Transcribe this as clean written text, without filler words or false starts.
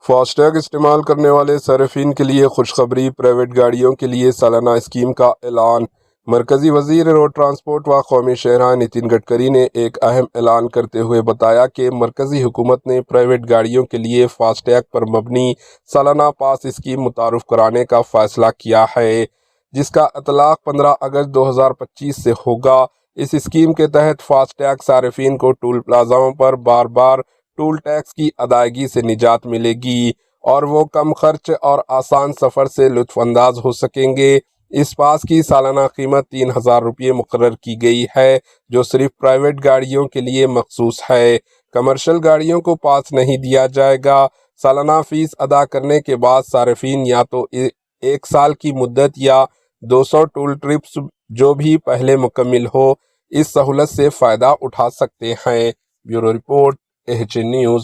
FASTag استعمال کرنے والے صارفین کے لیے خوشخبری، پرائیویٹ گاڑیوں کے لیے سالانہ اسکیم کا اعلان۔ مرکزی وزیر روڈ ٹرانسپورٹ و قومی شاہراہ نتن گڈکری نے ایک اہم اعلان کرتے ہوئے بتایا کہ مرکزی حکومت نے پرائیویٹ گاڑیوں کے لیے فاسٹیگ پر مبنی سالانہ پاس اسکیم متعارف کرانے کا فیصلہ کیا ہے، جس کا اطلاق 15 اگست 2025 سے ہوگا۔ اس اسکیم کے تحت فاسٹیگ صارفین کو ٹول پلازاؤں پر بار بار ٹول ٹیکس کی ادائیگی سے نجات ملے گی اور وہ کم خرچ اور آسان سفر سے لطف انداز ہو سکیں گے۔ اس پاس کی سالانہ قیمت 3000 روپے مقرر کی گئی ہے، جو صرف پرائیویٹ گاڑیوں کے لیے مخصوص ہے۔ کمرشل گاڑیوں کو پاس نہیں دیا جائے گا۔ سالانہ فیس ادا کرنے کے بعد صارفین یا تو 1 سال کی مدت یا 200 ٹول ٹرپس جو بھی پہلے مکمل ہو، اس سہولت سے فائدہ اٹھا سکتے ہیں۔ Bureau report, H news.